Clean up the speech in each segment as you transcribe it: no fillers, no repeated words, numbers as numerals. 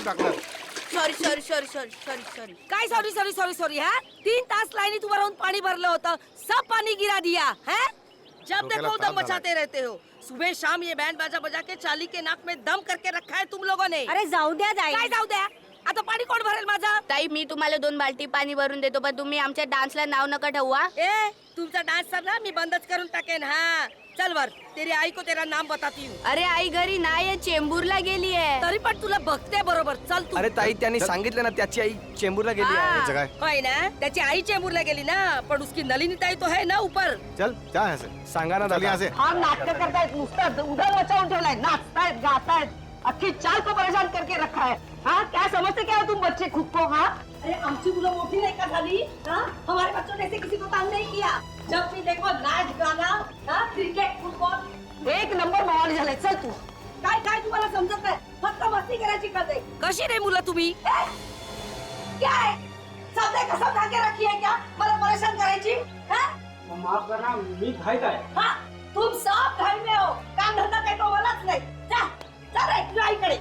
करून टाकणार. Sorry sorry sorry sorry sorry sorry. काय सॉरी सॉरी सॉरी सॉरी है? 3 तास लाइनीत उभं राहून पाणी भरलं होतं, सब पानी गिरा दिया है. जब देखो दम मचाते रहते हो. सुबह शाम ये बैंड बाजा बजा के चाली के नाक में दम करके रखा है तुम लोगों ने. अरे जाऊ द्या ताई. काय जाऊ द्या? आता पाणी कोण भरेल माझं? ताई मी तुम्हाला 2 बाल्टी पाणी भरून देतो, पण तुम्ही आमच्या डान्सला नाव नका ठेवा. ए तुमचा डान्स ना मी बंदच करून टाकेन. हा चल वर, तेरी आई को तेरा नाम बताती हूँ. अरे आई घरी नाहीये, चेंबूरला गेली आहे. तरी पण तुला बघते बरोबर. चल तू. अरे ताई त्यांनी सांगितलं ना त्याची आई चेंबूरला गेली आहे. याचं काय? होय ना, त्याची आई चेंबूरला गेली ना, पण उसकी नलिनी ताई तो है ना ऊपर. चल क्या है से सांगा ना चल दादा. यहाँ से. हा नाटक करतायत, नुसतं उधर मचावून ठेवलाय, नाचतायत गातायत, अख्खी चाल को परेशान करके रखा है. हाँ क्या समझते क्या हो तुम बच्चे खुद को? हाँ अरे आमची मुलं मोठी नाही का झाली? हाँ हमारे बच्चों ने ऐसे किसी को तंग नहीं किया. जब भी देखो नाच गाना, हाँ क्रिकेट फुटबॉल, एक नंबर माहोल झालाय. चल तू. काय काय तुम्हाला समजत नाही, फक्त मस्ती करायची कळते. कशी रे मुलं तुम्ही? क्या है सबने कसम खा के रखी है क्या मला परेशान करायची? हाँ माफ करना, मी घाईत आहे. हाँ तुम सब घर में हो, काम धंदा काही तो मलाच नाही. जा जा रे तुझ्या आईकडे.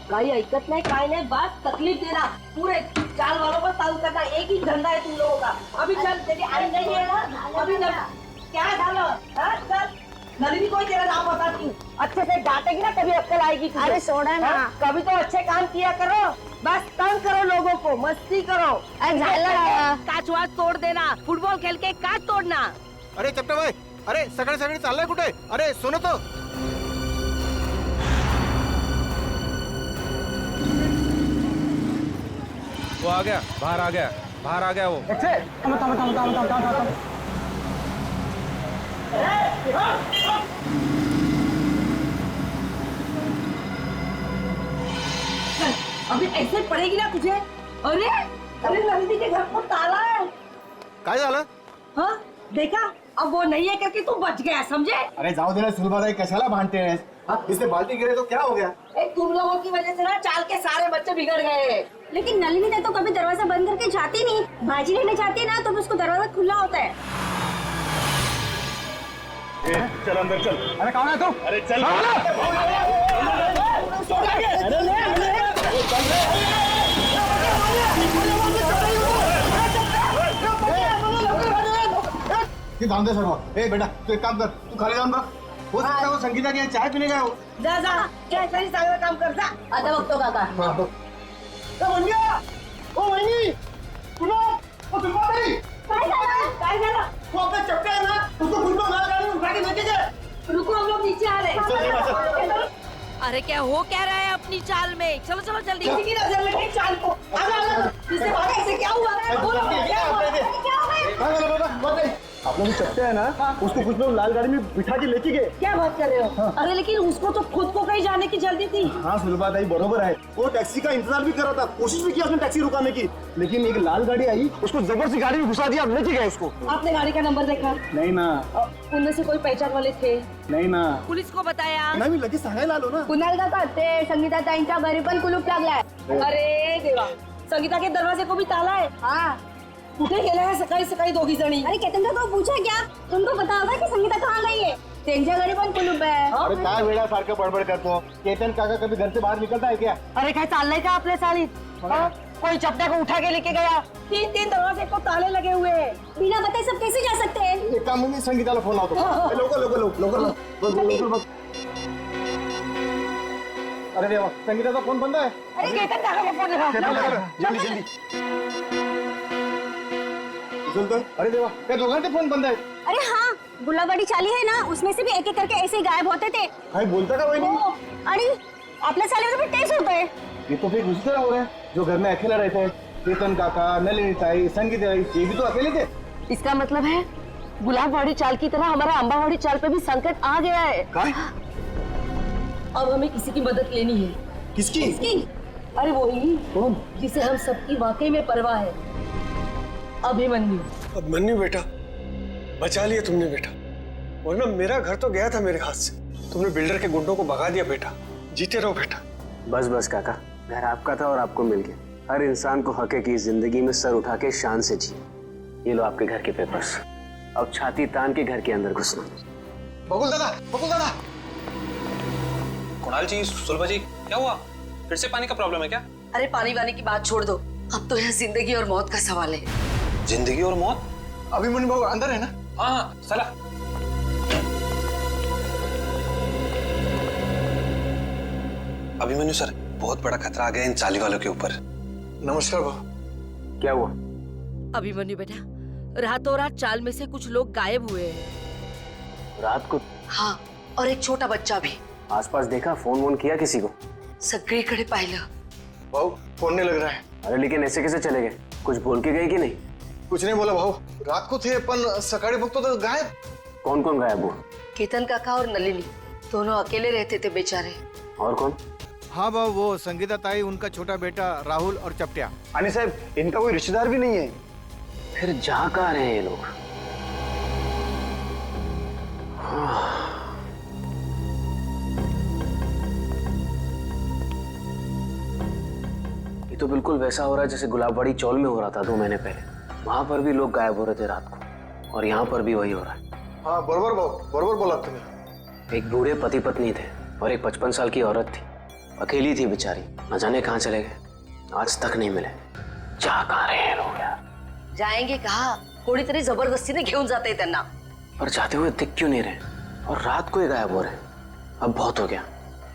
काही ऐकत नाही, काय नाही, बस तकलीफ देना. पूरे चाल वालों पर ताऊ करना, एक ही धंधा है तुम लोगों का. अभी चल, तेरी आई नहीं है ना, अभी चल. क्या झालं? हाँ चल, नलिनी को ही तेरा नाम बताती हूँ. अच्छे से डांटेगी ना तभी अक्कल आएगी तुझे. अरे सोडा ना. हाँ, कभी तो अच्छे काम किया करो, बस तंग करो लोगों को, मस्ती करो. काच वाच तोड देना, फुटबॉल खेल के काच तोड़ना. अरे चपटे भाई, अरे सकाळी सकाळी चाललाय कुठे? अरे सुनो तो. वो आ गया, बाहर आ गया, बाहर आ गया वो. अभी ऐसे पड़ेगी ना तुझे. अरे अरे नंदी के घर पर ताला है. काय झालं? हाँ देखा, अब वो नहीं है करके तू बच गया, समझे? अरे जाऊ दे ना सुलभाताई, कशाला भांडते हैं? इससे बाल्टी गिरे तो क्या हो गया? तुम लोगों की वजह से ना चाल के सारे बच्चे बिगड़ गए. लेकिन नलिनी ने तो कभी दरवाजा बंद करके जाती नहीं. भाजी लेने जाती है ना तो उसको दरवाजा खुला होता है. चल अंदर चल. अरे कौन है तू? अरे चल. जाऊन दे सर्व. ए बेटा तू एक काम कर, तू खाली जाऊन बघ. हो सकता है वो संगीता की चाय पीने गया हो. जा जा, क्या सही चांगलं काम कर जा. आता बघतो काका. हाँ बघ. ओ वहिनी, तुला ओ सुलभाताई, काय झालं? वो आपका चपटे है ना, उसको फुटबॉल मार गाड़ी में उठा के लेके गए. रुको, हम लोग नीचे आ रहे हैं. चल, चल. अरे क्या हो क्या रहा है अपनी चाल में? चलो चलो जल्दी. किसी की नजर लगी चाल को. इससे भागा, इससे क्या हुआ? बोलो, क्या हुआ? क्या हो गया? क्या बोला बाबा? बताइए. आप लोग चपटे है ना, उसको कुछ लोग लाल गाड़ी में बिठा के लेके गए. क्या बात कर रहे हो? अरे लेकिन उसको तो खुद को कहीं जाने की जल्दी थी. हाँ सुलभाताई बरोबर है. वो टैक्सी का इंतजार भी कर रहा था, कोशिश भी की उसने टैक्सी रुकाने की, लेकिन एक लाल गाड़ी आई, उसको जबरदस्ती गाड़ी में घुसा दिया, लेके गए उसको. आपने गाड़ी का नंबर देखा? नहीं ना, उनमें से कोई पहचान वाले थे? नहीं ना. पुलिस को बताया? नाही मी लगेच सांगायला आलो ना. कुणाल काका ते संगीता ताईंच्या घरी पण कुलूप लागलाय. अरे देवा, संगीता के दरवाजे को भी ताला है. हाँ. कुठे गेल्या है सकाळी सकाळी दोघी जणी? अरे केतन काका पूछा क्या? तुमको पता होगा कि संगीता कहाँ गई है? त्यांच्या घरी पण कुलूप है. अरे काय वेड्यासारखं बडबड करतो. केतन काका कभी घर से बाहर निकलता है क्या? अरे काय चाललंय का आपल्या सालीत? कोई चपटा को उठा के लेके गया. 3 दरवाजे को ताले लगे हुए हैं. बिना बताए सब कैसे जा सकते हैं? एक काम मी संगीताला फोन लावतो. लवकर. अरे देवा, संगीताचा फोन बंद आहे. अरे केतन काका को फोन लगा. जल्दी. अरे देवा, त्या दोघांचे फोन बंद आहेत. अरे हाँ, गुलाबड़ी चाली है ना, उसमें से भी एक एक करके ऐसे ही गायब होते थे. काय बोलता का वहिनी? आणि आपल्या चालीवर भी टेस्ट होता है. ये तो फिर उसी तरह हो रहा है जो घर में अकेला रहते हैं. केतन काका, नलिनी ताई, संगीता ताई, ये भी तो अकेले थे. इसका मतलब है गुलाबवाड़ी चाल की तरह हमारा अंबावाड़ी चाल पे भी संकट आ गया है. काय? अब हमें किसी की मदद लेनी है. किसकी? अरे वही कौन? जिसे हम सबकी वाकई में परवाह है, अभिमन्यु. अभिमन्यु बेटा, बचा लिया तुमने बेटा, वरना मेरा घर तो गया था मेरे हाथ से. तुमने बिल्डर के गुंडों को भगा दिया बेटा. जीते रहो बेटा. बस बस काका, घर आपका था और आपको मिल गया. हर इंसान को हक है कि जिंदगी में सर उठा के शान से जिए. ये लो आपके घर के पेपर्स. अब छाती तान के घर के अंदर घुसना. बकुल दादा. कुणाल जी, सुलभा जी, क्या हुआ? फिर से पानी का प्रॉब्लम है क्या? अरे पानी वानी की बात छोड़ दो, अब तो यहाँ जिंदगी और मौत का सवाल है। जिंदगी और मौत? अभिमन्यु बाबू अंदर है ना? हाँ, चला। अभिमन्यु सर, बहुत बड़ा खतरा आ गया इन चाली वालों के ऊपर। नमस्कार बाबू। क्या हुआ? अभिमन्यु बेटा, रातों रात चाल में से कुछ लोग गायब हुए हैं। रात को? हाँ, और एक छोटा बच्चा भी। आसपास देखा, फोन वोन किया किसी को? सगळीकडे पाहिलं। भाऊ फोन नहीं लग रहा है। अरे लेकिन ऐसे कैसे चले गए? कुछ बोल के गए कि नहीं? कुछ नहीं बोला भाऊ, रात को थे पण सकाळी बघतो तो गायब। कौन कौन गायब हुआ? केतन काका और नलिनी दोनों अकेले रहते थे बेचारे। और कौन? हाँ बाबू, वो संगीता ताई, उनका छोटा बेटा राहुल और चपटिया। आणि साहब इनका कोई रिश्तेदार भी नहीं है। फिर जा कहाँ रहे हैं ये लोग? ये तो बिल्कुल वैसा हो रहा है जैसे गुलाबबाड़ी चौल में हो रहा था 2 महीने पहले। वहां पर भी लोग गायब हो रहे थे रात को, और यहाँ पर भी वही हो रहा है। हाँ बरोबर भाऊ, बरोबर बोला तुम्हें। एक बूढ़े पति पत्नी थे और एक 55 साल की औरत थी। अकेली थी बेचारी, न जाने कहाँ चले गए, आज तक नहीं मिले। जा कहाँ रहे हैं लोग यार? जाएंगे कहा, कोणीतरी जबरदस्तीने घेऊन जाते त्यांना। पर जाते हुए दिख क्यों नहीं रहे, और रात को ही गायब हो रहे? अब बहुत हो गया,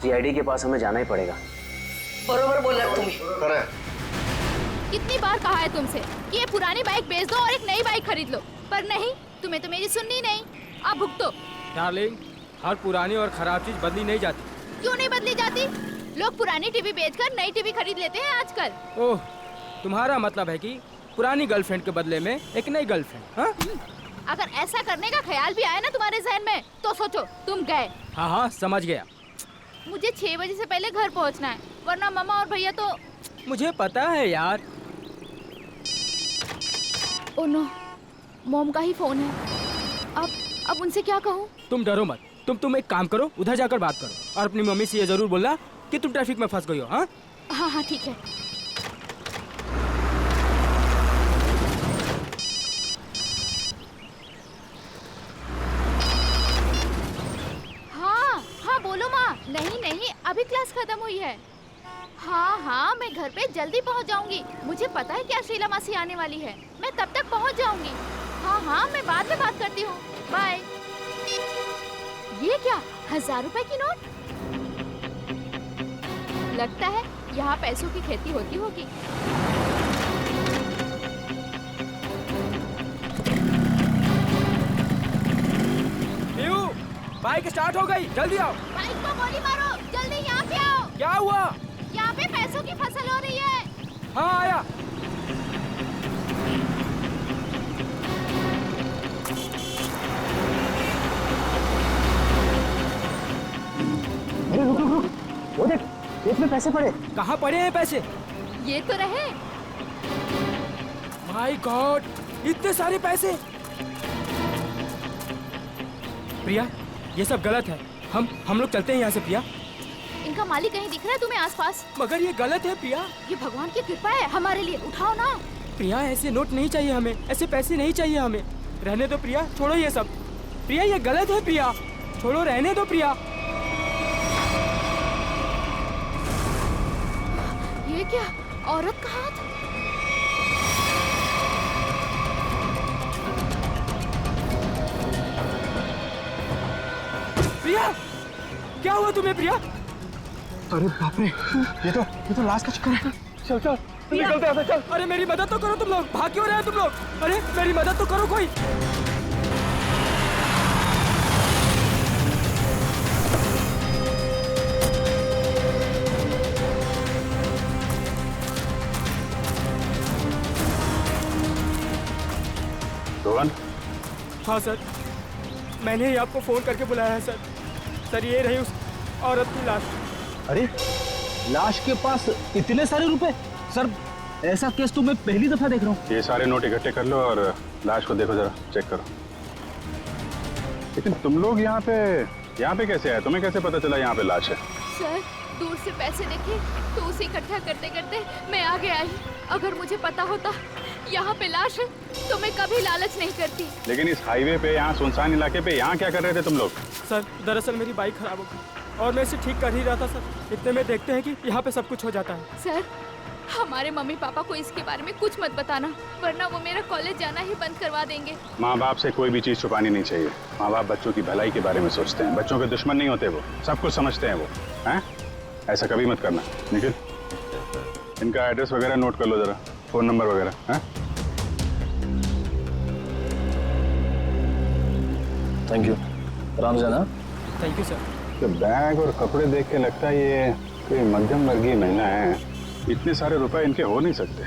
सीआईडी के पास हमें जाना ही पड़ेगा। बरोबर बोला तुम्ही। करे कितनी बार कहा है तुमसे कि ये पुरानी बाइक बेच दो और एक नई बाइक खरीद लो, पर नहीं, तुम्हें तो मेरी सुननी नहीं। आप भुगतो। डार्लिंग, हर पुरानी और खराब चीज बदली नहीं जाती। क्यों नहीं बदली जाती? लोग पुरानी टीवी बेचकर नई टीवी खरीद लेते हैं आजकल। ओह, तुम्हारा मतलब है कि पुरानी गर्लफ्रेंड के बदले में एक नई गर्लफ्रेंड? हाँ? अगर ऐसा करने का ख्याल भी आया ना तुम्हारे जहन में, तो सोचो तुम गए। हाँ हाँ, समझ गया। मुझे 6 बजे से पहले घर पहुंचना है, वरना मामा और भैया तो। मुझे पता है यार। ओह नो, मॉम का ही फोन है। अब उनसे क्या कहूँ? तुम डरो मत, तुम एक काम करो, उधर जाकर बात करो और अपनी मम्मी से ये जरूर बोलना कि तुम ट्रैफिक में फंस गई हो। हाँ हाँ हाँ ठीक है। हाँ हाँ बोलो माँ। नहीं, अभी क्लास खत्म हुई है। हाँ, मैं घर पे जल्दी पहुँच जाऊंगी। मुझे पता है क्या शीला मासी आने वाली है, मैं तब तक पहुँच जाऊंगी। हाँ, मैं बाद में बात करती हूँ। बाय। ये क्या, 1000 रुपए की नोट? लगता है यहाँ पैसों की खेती होती होगी। बाइक स्टार्ट हो गई, जल्दी आओ। बाइक को गोली मारो, जल्दी यहाँ पे आओ। क्या हुआ? यहाँ पे पैसों की फसल हो रही है। हाँ आया। अरे रुक, वो देख, खेत में पैसे पड़े। कहाँ पड़े हैं पैसे? ये तो रहे। माय गॉड, इतने सारे पैसे। प्रिया, ये सब गलत है। हम लोग चलते हैं यहाँ से प्रिया। इनका मालिक कहीं दिख रहा है तुम्हें आसपास? मगर ये गलत है प्रिया। ये भगवान की कृपा है हमारे लिए, उठाओ ना। प्रिया, ऐसे नोट नहीं चाहिए हमें, ऐसे पैसे नहीं चाहिए हमें। रहने दो प्रिया, छोड़ो ये सब। प्रिया, ये गलत है प्रिया, छोड़ो, रहने दो प्रिया। ये क्या, औरत का हाथ? प्रिया, क्या हुआ तुम्हें प्रिया? अरे बाप रे, ये तो लाश का चक्कर है। चल निकलते हैं, चल। अरे मेरी मदद तो करो तुम लोग, भाग क्यों रहे हो तुम लोग? अरे मेरी मदद तो करो कोई। रोहन? हाँ सर, मैंने ही आपको फोन करके बुलाया है सर। सर, ये रही उस औरत की लाश। अरे लाश के पास इतने सारे रुपए? सर, ऐसा केस तो मैं पहली दफा देख रहा हूँ। ये सारे नोट इकट्ठे कर लो और लाश को देखो, जरा चेक करो। लेकिन तुम लोग यहाँ पे कैसे आए? तुम्हें कैसे पता चला यहाँ पे लाश है? सर, दूर से पैसे देखे तो उसे इकट्ठा करते करते मैं आगे आई। अगर मुझे पता होता यहाँ पे लाश है तो मैं कभी लालच नहीं करती। लेकिन इस हाईवे पे, यहाँ सुनसान इलाके पे, यहाँ क्या कर रहे थे तुम लोग? सर, दरअसल मेरी बाइक खराब हो गई। और मैं इसे ठीक कर ही रहा था सर। इतने में देखते हैं कि यहाँ पे सब कुछ हो जाता है। सर, हमारे मम्मी पापा को इसके बारे में कुछ मत बताना, वरना वो मेरा कॉलेज जाना ही बंद करवा देंगे। माँ बाप से कोई भी चीज छुपानी नहीं चाहिए। माँ बाप बच्चों की भलाई के बारे में सोचते हैं, बच्चों के दुश्मन नहीं होते, वो सब कुछ समझते हैं वो। हैं? ऐसा कभी मत करना। निखिल, इनका एड्रेस वगैरह नोट कर लो जरा, फोन नंबर वगैरह। हैं? Thank you. आराम से ना। Thank you sir. तो बैग और कपड़े देख के लगता है ये कोई मध्यम वर्गीय महिला है। इतने सारे रुपए इनके हो नहीं सकते।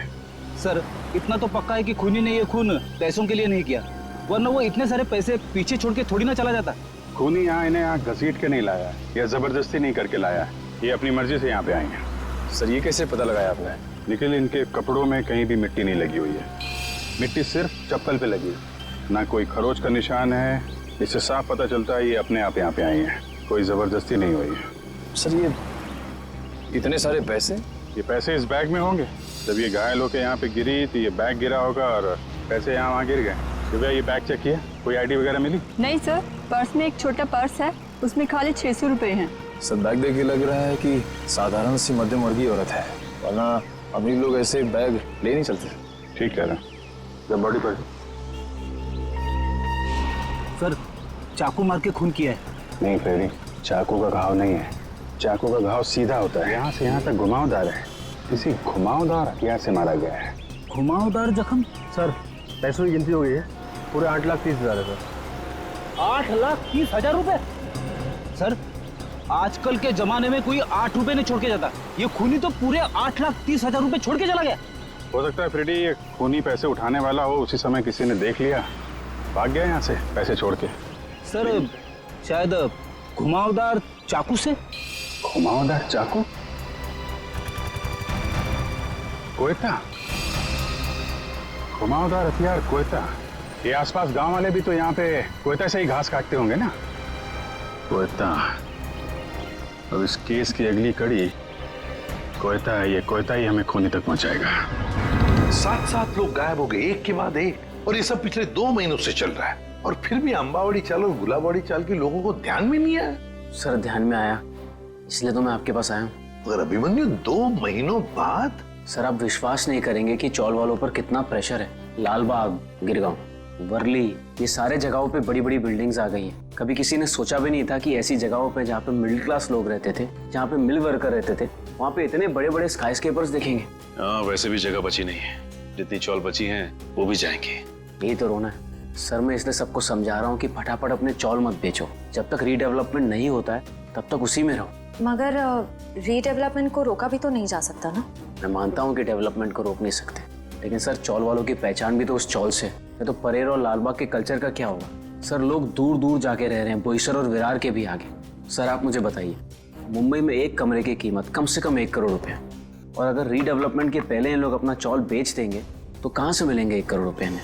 सर, इतना तो पक्का है कि खूनी ने ये खून पैसों के लिए नहीं किया, वरना वो इतने सारे पैसे पीछे छोड़ के थोड़ी ना चला जाता। खूनी यहाँ इन्हें यहाँ घसीट के नहीं लाया है या जबरदस्ती नहीं करके लाया है, ये अपनी मर्जी से यहाँ पे आए हैं। सर, ये कैसे पता लगाया आपने? निखिल, इनके कपड़ों में कहीं भी मिट्टी नहीं लगी हुई है। मिट्टी सिर्फ चप्पल पे लगी है, ना कोई खरोच का निशान है। इससे साफ पता चलता है ये अपने आप यहाँ पे आए हैं, कोई जबरदस्ती नहीं हुई है। सर, ये इतने सारे पैसे? ये पैसे इस बैग में होंगे। जब ये घायल होकर यहाँ पे गिरी तो ये बैग गिरा होगा और पैसे यहाँ वहाँ गिर गए। तो भैया ये बैग चेक किया, कोई आईडी वगैरह मिली? नहीं सर, पर्स में एक छोटा पर्स है, उसमें खाली 600 रुपए हैं। सर, बैग देख के लग रहा है कि साधारण सी मध्यम वर्गीय औरत है, वरना अमीर लोग ऐसे बैग ले नहीं चलते। ठीक कह रहा जब बॉडी पर। सर, चाकू मार के खून किया है। नहीं फ्रेडी, चाकू का घाव नहीं है, चाकू का घाव सीधा होता है, यहाँ से यहाँ तक घुमावदार है। किसी घुमावदार हथियार से मारा गया है। घुमावदार जख्म? सर, पैसों की गिनती हो गई है, पूरे 8,30,000 है सर। 8,30,000 रुपए? सर, आजकल के जमाने में कोई 8 रुपए नहीं छोड़ के जाता, ये खूनी तो पूरे 8,30,000 रुपए छोड़ के चला गया। हो सकता है फ्रेडी ये खूनी पैसे उठाने वाला हो, उसी समय किसी ने देख लिया, भाग गया यहाँ से पैसे छोड़ के। सर, शायद घुमावदार चाकू से। घुमावदार चाकू? कोयता? घुमावदार हथियार कोयता? ये आसपास गांव वाले भी तो यहाँ पे कोयता से ही घास काटते होंगे ना। कोयता। अब इस केस की अगली कड़ी कोयता है। ये कोयता ही हमें खूनी तक पहुंचाएगा। 7 लोग गायब हो गए एक के बाद एक, और ये सब पिछले 2 महीनों से चल रहा है, और फिर भी अंबावाड़ी चाल और गुलाबवाड़ी चाल के लोगों को ध्यान में नहीं आया। सर, ध्यान में आया, इसलिए तो मैं आपके पास आया हूँ। मगर अभिमन्यु 2 महीनों बाद? सर, आप विश्वास नहीं करेंगे कि चौल वालों पर कितना प्रेशर है। लालबाग, गिरगांव, वर्ली, ये सारे जगहों पे बड़ी बड़ी बिल्डिंग्स आ गई हैं। कभी किसी ने सोचा भी नहीं था कि ऐसी जगहों पे जहाँ पे मिडिल क्लास लोग रहते थे, जहाँ पे मिल वर्कर रहते थे, वहाँ पे इतने बड़े बड़े स्काईस्केपर्स देखेंगे। हाँ, वैसे भी जगह बची नहीं है, जितनी चौल बची हैं वो भी जाएंगे। यही तो रोना है सर। मैं इसलिए सबको समझा रहा हूँ कि फटाफट अपने चौल मत बेचो, जब तक रीडेवलपमेंट नहीं होता है तब तक उसी में रहो। मगर रीडेवलपमेंट को रोका भी तो नहीं जा सकता ना। मैं मानता हूँ कि डेवलपमेंट को रोक नहीं सकते, लेकिन सर चौल वालों की पहचान भी तो उस चौल से है। तो परेर और लालबाग के कल्चर का क्या होगा? सर, लोग दूर दूर जाके रह रहे हैं, बोईसर और विरार के भी आगे। सर, आप मुझे बताइए, मुंबई में एक कमरे की कीमत कम से कम 1 करोड़ रुपए, और अगर रीडेवलपमेंट के पहले इन लोग अपना चौल बेच देंगे तो कहाँ से मिलेंगे 1 करोड़ रुपए में?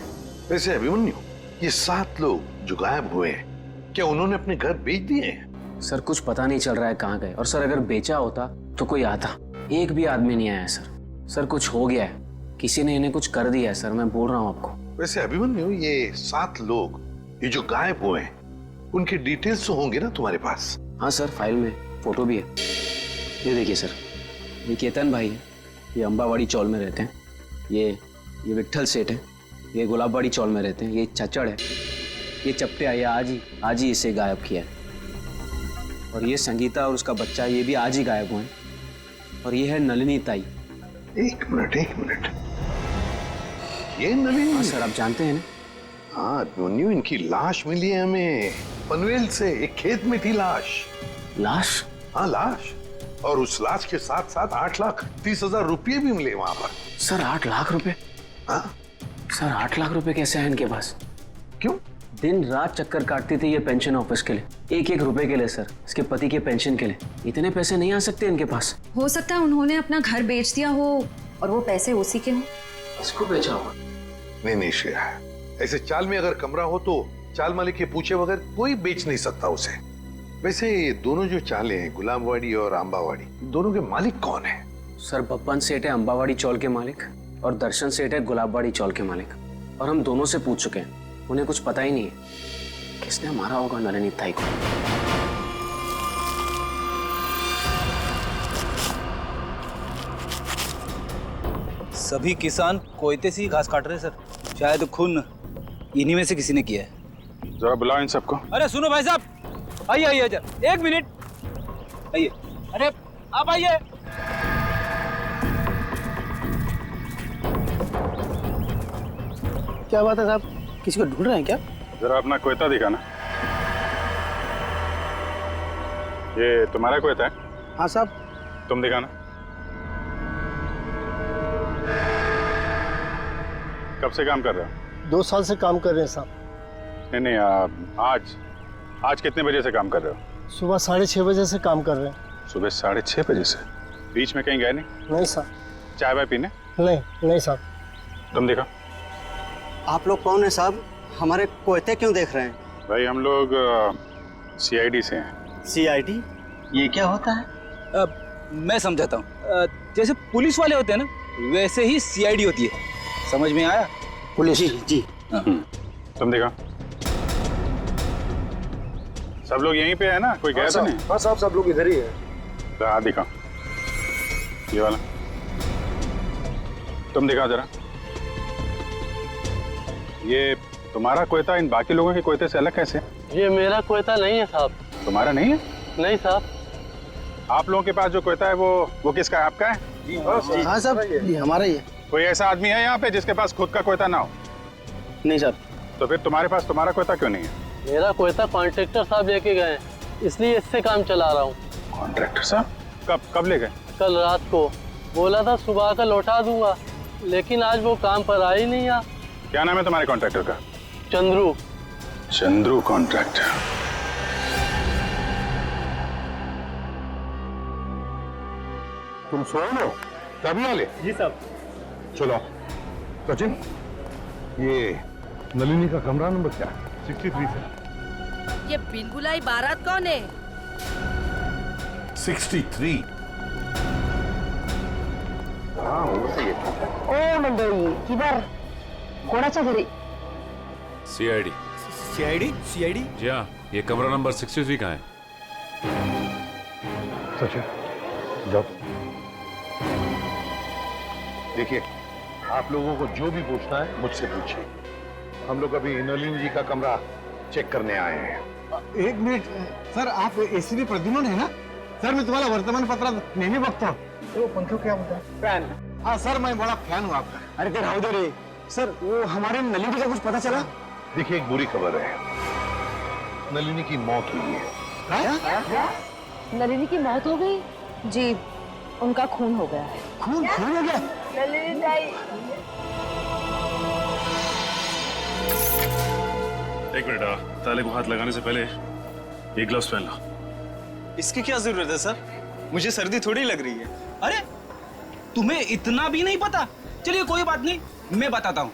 वैसे अभिमन्यु, ये 7 लोग जो गायब हुए हैं, क्या उन्होंने अपने घर बेच दिए हैं? सर, कुछ पता नहीं चल रहा है कहाँ गए, और सर अगर बेचा होता तो कोई आता। एक भी आदमी नहीं आया सर। सर, कुछ हो गया है, किसी ने इन्हें कुछ कर दिया है सर, मैं बोल रहा हूँ आपको। वैसे अभिमन्यु, ये 7 लोग ये जो गायब हुए हैं, उनके डिटेल्स तो होंगे ना तुम्हारे पास? हाँ सर, फाइल में फोटो भी है। ये देखिए सर, ये केतन भाई है, ये अंबावाड़ी चौल में रहते हैं। ये विट्ठल सेठ है, ये गुलाबवाड़ी चौल में रहते हैं। ये चचड़ है, ये चपटे आया आज ही इसे गायब किया है। और ये संगीता और उसका बच्चा, ये भी आज ही गायब हुए हैं। और ये है नलिनी ताई। एक मिनट, ये नलिनी? हाँ सर, आप जानते हैं ना। हाँ अभिमन्यु, इनकी लाश मिली है हमें पनवेल से, एक खेत में थी लाश। लाश? हाँ, लाश। और उस लाश के साथ साथ 8,30,000 रुपये भी मिले वहां पर। सर, 8 लाख रुपए? हाँ सर, 8 लाख रुपए कैसे आए इनके पास? क्यों? दिन रात चक्कर काटती थी ये पेंशन ऑफिस के लिए, 1-1 रुपए के लिए सर, इसके पति के पेंशन के लिए। इतने पैसे नहीं आ सकते इनके पास। हो सकता है उन्होंने अपना घर बेच दिया हो और वो पैसे उसी के हों। इसको बेचा होगा? नहीं श्रेया, ऐसे चाल में अगर कमरा हो तो चाल मालिक के पूछे बगैर कोई बेच नहीं सकता उसे। वैसे ये दोनों जो चालें हैं, गुलाबवाड़ी और अंबावाड़ी, दोनों के मालिक कौन है? सर, बब्बन सेठ है अंबावाड़ी चौल के मालिक, और दर्शन सेठ है गुलाबवाड़ी चौल के मालिक। और हम दोनों से पूछ चुके हैं, उन्हें कुछ पता ही नहीं है किसने मारा होगा नलिनी ताई को। सभी किसान कोयते से ही घास काट रहे हैं सर। शायद खून इन्हीं में से किसी ने किया है। जरा बुलाओ इन सबको। अरे सुनो भाई साहब, आइए आइए जरा, एक मिनट आइए। अरे आप आइए। क्या बात है साहब, किसी को ढूंढ रहे हैं क्या? जरा अपना कोयता दिखाना। ये तुम्हारा कोयता है? हाँ साहब। तुम दिखाना। कब से काम कर रहे हो? 2 साल से काम कर रहे हैं साहब। नहीं, आज कितने बजे से काम कर रहे हो? सुबह 6:30 बजे से काम कर रहे हैं। सुबह 6:30 बजे से? बीच में कहीं गए नहीं? नहीं साहब। चाय वाय पीने? नहीं साहब। तुम देखा। आप लोग कौन है साहब? हमारे कोयते क्यों देख रहे हैं? भाई हम लोग CID से हैं। CID? ये क्या होता है? मैं समझाता हूँ। जैसे पुलिस वाले होते हैं ना, वैसे ही CID होती है। समझ में आया? पुलिस? जी। तुम देखा। सब लोग यहीं पे है ना? कोई गया तो नहीं? हाँ साहब, सब लोग इधर ही है। हाँ दिखा, ये वाला। तुम दिखा जरा। ये तुम्हारा कोयता इन बाकी लोगों के कोयते से अलग कैसे? ये मेरा कोयता नहीं है साहब। तुम्हारा नहीं है? नहीं साहब। आप लोगों के पास जो कोयता है वो किसका है? आपका है? हाँ साहब, ये हमारा ही है। कोई ऐसा आदमी है यहाँ पे जिसके पास खुद का कोयता ना हो? नहीं साहब। तो फिर तुम्हारे पास तुम्हारा कोयता क्यों नहीं है? मेरा कोयता कॉन्ट्रैक्टर साहब लेके गए, इसलिए इससे काम चला रहा हूँ। कॉन्ट्रैक्टर साहब? कब ले गए? कल रात को। बोला था सुबह का लौटा दूंगा, लेकिन आज वो काम पर आ ही नहीं। क्या नाम है तुम्हारे कॉन्ट्रैक्टर का? चंद्रू। चंद्रू कॉन्ट्रैक्टर। तुम सोए हो? चाबी वाले? जी साहब। चलो सचिन, ये नलिनी का कमरा नंबर क्या है? 63 से। ये बिन बुलाई बारात कौन है? 63। हाँ वो सही है। ओ मंडळी, किधर कोणाच्या घरी? CID। CID? जी हाँ, ये कमरा नंबर 63 का है। सचिन जाओ। देखिए, आप लोगों को जो भी पूछना है मुझसे पूछिए। हम लोग अभी नलिनी जी का कमरा चेक करने आए हैं। 1 मिनिट सर, आप ACP प्रद्युम्न है ना? सर मैं तुम्हाला वर्तमानपत्रात नेहमी बघतो। तो पंखा क्या होता है? फैन। हाँ सर, मैं बड़ा फैन हूँ आपका। अरे ते राहू दे रे सर, वो हमारे नलिनी का कुछ पता चला? देखिए, एक बुरी खबर है, नलिनी की मौत हुई है। नलिनी की मौत हो गई? जी, उनका खून हो गया है। खून हो गया? नलिनी ताई। एक मिनट, ताले को हाथ लगाने से पहले ये ग्लव्स पहन लो। इसकी क्या जरूरत है सर? मुझे सर्दी थोड़ी लग रही है। अरे तुम्हें इतना भी नहीं पता? चलिए कोई बात नहीं, मैं बताता हूँ।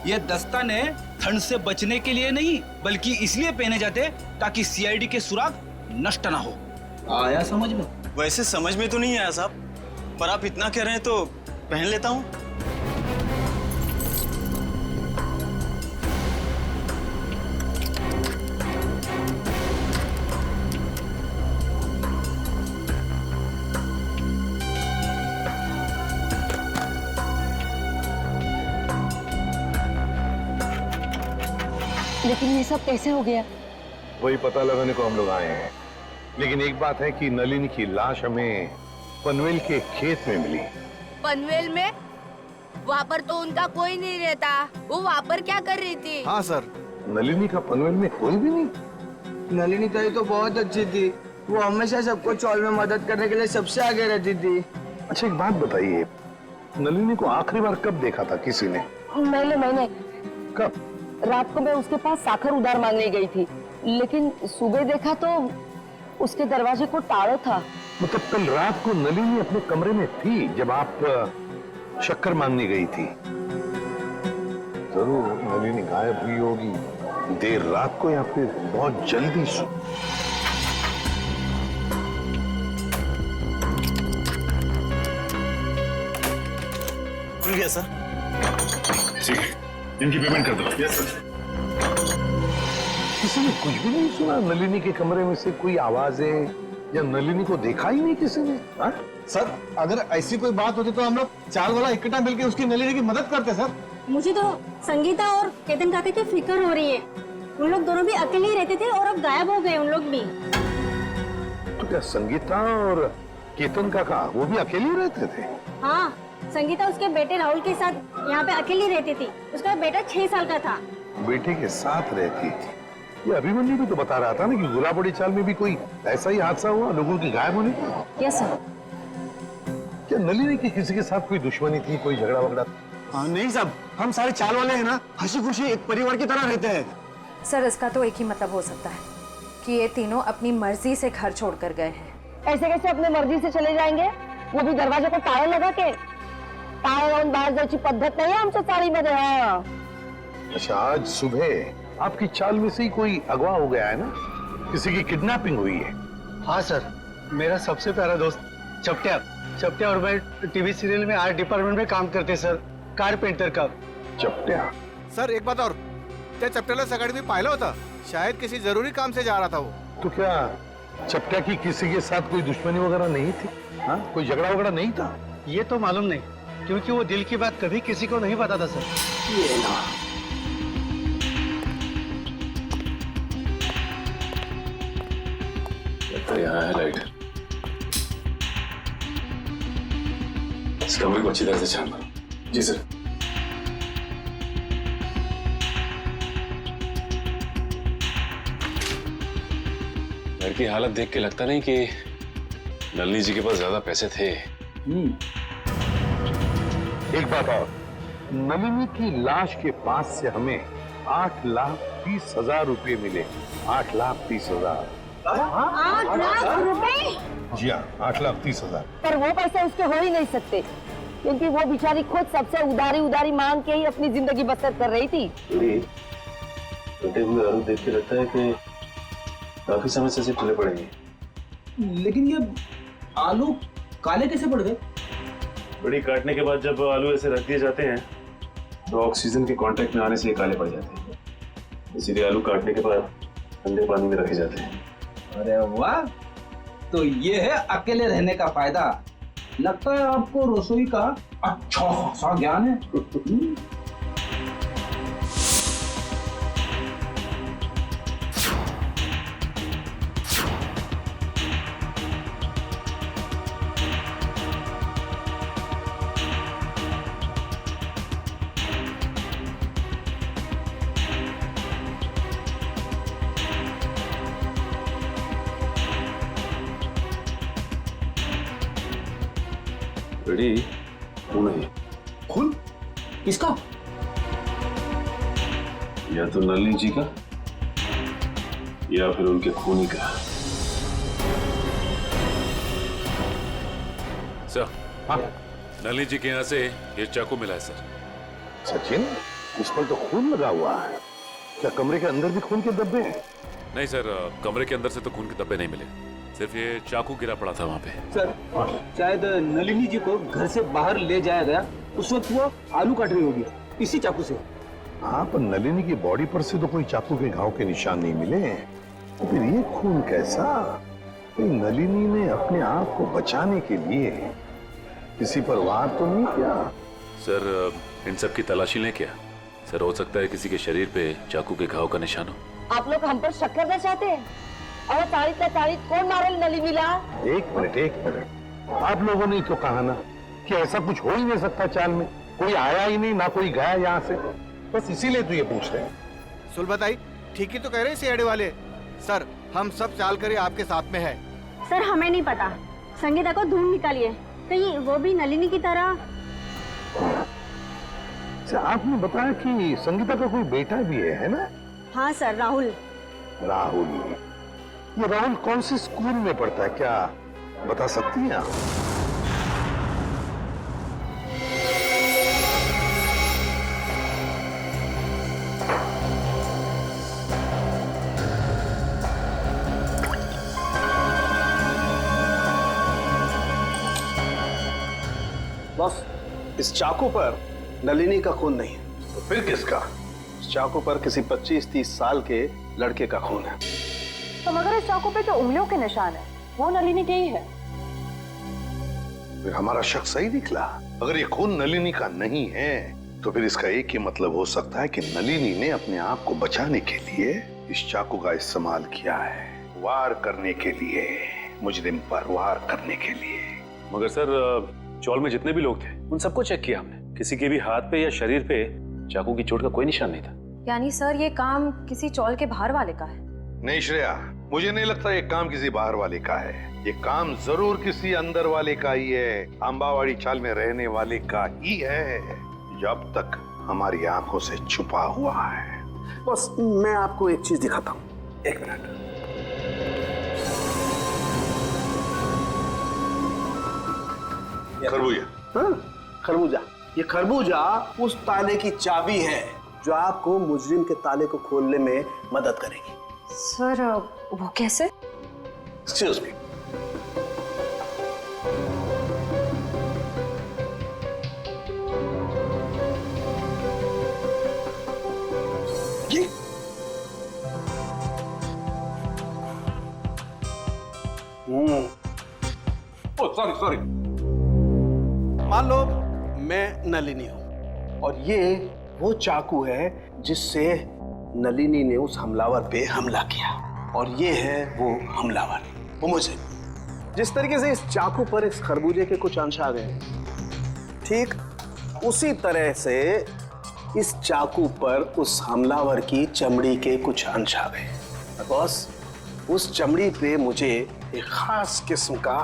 ये दस्ताने ठंड से बचने के लिए नहीं, बल्कि इसलिए पहने जाते ताकि CID के सुराग नष्ट ना हो। आया समझ में? वैसे समझ में तो नहीं आया साहब, पर आप इतना कह रहे हैं तो पहन लेता हूँ। लेकिन ये सब कैसे हो गया? वही पता लगाने को हम लोग आए हैं। लेकिन एक बात है कि नलिनी की लाश हमें पनवेल के खेत में मिली। पनवेल में? वहाँ पर तो उनका कोई नहीं रहता। वो वहाँ पर क्या कर रही थी? हाँ सर, नलिनी का पनवेल में कोई भी नहीं। नलिनी ताई तो बहुत अच्छी थी, वो हमेशा सबको चौल में मदद करने के लिए सबसे आगे रहती थी। अच्छा एक बात बताइए, नलिनी को आखिरी बार कब देखा था किसी ने? मैंने। कब? रात को मैं उसके पास साखर उधार मांगने गई थी, लेकिन सुबह देखा तो उसके दरवाजे को ताला था। मतलब कल रात को नलिनी अपने कमरे में थी जब आप शक्कर मांगने गई थी। जरूर नलिनी गायब हुई होगी देर रात को या फिर बहुत जल्दी। खुल गया सर। ठीक है, इनकी पेमेंट कर दो। Yes sir. किसी ने कुछ भी नहीं सुना? नलिनी के कमरे में से कोई आवाजें, या नलिनी को देखा ही नहीं किसी ने? हाँ? सर अगर ऐसी कोई बात होती तो हम लोग चाल वाला इकट्ठा मिलकर उसकी नलिनी की मदद करते सर। मुझे तो संगीता और केतन काका की फिक्र हो रही है। उन लोग दोनों भी अकेले ही रहते थे और अब गायब हो गए उन लोग भी। तो क्या संगीता और केतन काका वो भी अकेले ही रहते थे? हाँ, संगीता उसके बेटे राहुल के साथ यहाँ पे अकेली रहती थी। उसका बेटा 6 साल का था। बेटे के साथ रहती थी। ये अभिमन्यु भी तो बता रहा था ना कि गुलाबड़ी चाल में भी कोई ऐसा ही हादसा हुआ लोगों के गायब होने का। Yes sir. क्या नलिनी की किसी के साथ कोई दुश्मनी थी, कोई झगड़ा वगड़ा? नहीं साहब, हम सारे चाल वाले हैं ना, हंसी खुशी एक परिवार की तरह रहते हैं। सर इसका तो एक ही मतलब हो सकता है कि ये तीनों अपनी मर्जी से घर छोड़कर गए हैं। ऐसे कैसे अपने मर्जी से चले जाएंगे? वो भी दरवाजे को ताला लगा के। ताला लावून बाहेर जायची पद्धत नाही आमच्या चाळीमध्ये। हाँ। अच्छा, आज सुबह आपकी चाल में से ही कोई अगवा हो गया है ना? किसी की किडनैपिंग हुई है? हाँ सर, मेरा सबसे प्यारा दोस्त चपटिया और मैं टीवी सीरियल में आर्ट डिपार्टमेंट में काम करते सर, कारपेंटर का। चपटिया? सर एक बात और, त्या चपट्याला सकाळी मी पाहिलं होतं, शायद किसी जरूरी काम से जा रहा था वो। तो क्या चपटिया की किसी के साथ कोई दुश्मनी वगैरह नहीं थी? हाँ, कोई झगड़ा वगैरह नहीं था? ये तो मालूम नहीं, क्योंकि वो दिल की बात कभी किसी को नहीं बताता सर। ये ना। यहाँ है लाइट। इस कमरे को अच्छी तरह से छान मारो। जी सर। घर की हालत देख के लगता नहीं कि नलिनी जी के पास ज्यादा पैसे थे। एक बात और, नलिनी की लाश के पास से हमें 8,30,000 रुपए मिले। 8,30,000। 8 लाख रुपए? जी हाँ, 8,30,000। पर वो पैसे उसके हो ही नहीं सकते, क्योंकि वो बेचारी खुद सबसे उधारी मांग के ही अपनी जिंदगी बसर कर रही थी। कटे हुए आलू देख के लगता है कि काफी समय से टूटे पड़ेंगे। लेकिन ये आलू काले कैसे पड़ गए? बड़ी काटने के बाद जब आलू ऐसे रख दिए जाते हैं तो ऑक्सीजन के कांटेक्ट में आने से ये काले पड़ जाते हैं। इसीलिए आलू काटने के बाद ठंडे पानी में रखे जाते हैं। अरे वाह, तो ये है अकेले रहने का फायदा। लगता है आपको रसोई का अच्छा खासा ज्ञान है। रेडी? खून है। खून? किसका? या तो नलिनी जी का या फिर उनके खूनी का। सर, हाँ, नलिनी जी के यहाँ से ये चाकू मिला है सर। सचिन, इस पर तो खून लगा हुआ है। क्या कमरे के अंदर भी खून के धब्बे हैं? नहीं सर, कमरे के अंदर से तो खून के धब्बे नहीं मिले, सिर्फ ये चाकू गिरा पड़ा था वहाँ पे। सर, शायद नलिनी जी को घर से बाहर ले जाया गया, उस वक्त वो आलू काट रही होगी इसी चाकू से। हाँ, पर नलिनी की बॉडी पर से तो कोई चाकू के घाव के निशान नहीं मिले। तो फिर ये खून कैसा? नलिनी ने अपने आप को बचाने के लिए किसी पर वार तो नहीं किया? सर, इन सब की तलाशी लें क्या? सर, हो सकता है किसी के शरीर पे चाकू के घाव का निशान हो। आप लोग हम पर शक करना चाहते हैं? और तारीख कौन मारे नलिनीला? एक मिनट, आप लोगों ने तो कहा ना कि ऐसा कुछ हो ही नहीं सकता चाल में। कोई आया ही नहीं, ना कोई गया यहाँ से, बस इसीलिए तो ये पूछ रहे हैं। सुलभताई ठीक ही तो कह रहे हैं सीआईडी वाले। सर, हम सब चाल करे आपके साथ में है। सर, हमें नहीं पता। संगीता को ढूंढ निकालिए, कहीं वो भी नलिनी की तरह। आपने बताया कि संगीता का कोई बेटा भी है ना? हाँ सर, राहुल। ये राहुल कौन से स्कूल में पढ़ता है, क्या बता सकती हैं आप? बॉस, इस चाकू पर नलिनी का खून नहीं है। तो फिर किसका? इस चाकू पर किसी 25-30 साल के लड़के का खून है। तो मगर इस चाकू पे जो उंगलियों के निशान है वो नलिनी की ही है। फिर हमारा शक सही निकला। अगर ये खून नलिनी का नहीं है तो फिर इसका एक ही मतलब हो सकता है कि नलिनी ने अपने आप को बचाने के लिए इस चाकू का इस्तेमाल किया है, वार करने के लिए, मुजरिम पर वार करने के लिए। मगर सर चौल में जितने भी लोग थे उन सबको चेक किया हमने, किसी के भी हाथ पे या शरीर पे चाकू की चोट का कोई निशान नहीं था। यानी सर ये काम किसी चौल के बाहर वाले का है? नहीं श्रेया, मुझे नहीं लगता ये काम किसी बाहर वाले का है। ये काम जरूर किसी अंदर वाले का ही है, अंबावाड़ी चाल में रहने वाले का ही है, जो अब तक हमारी आंखों से छुपा हुआ है। बस मैं आपको एक चीज दिखाता हूँ, एक मिनट। खरबूजा। हाँ, खरबूजा। ये खरबूजा उस ताले की चाबी है जो आपको मुजरिम के ताले को खोलने में मदद करेगी। सर वो कैसे? Excuse me. सॉरी। मान लो मैं नलिनी हूं और ये वो चाकू है जिससे नलिनी ने उस हमलावर पे हमला किया, और ये है वो हमलावर, वो मुझे। जिस तरीके से इस चाकू पर इस खरबूजे के कुछ अंश आ गए, ठीक उसी तरह से इस चाकू पर उस हमलावर की चमड़ी के कुछ अंश आ गए। बॉस, उस चमड़ी पे मुझे एक खास किस्म का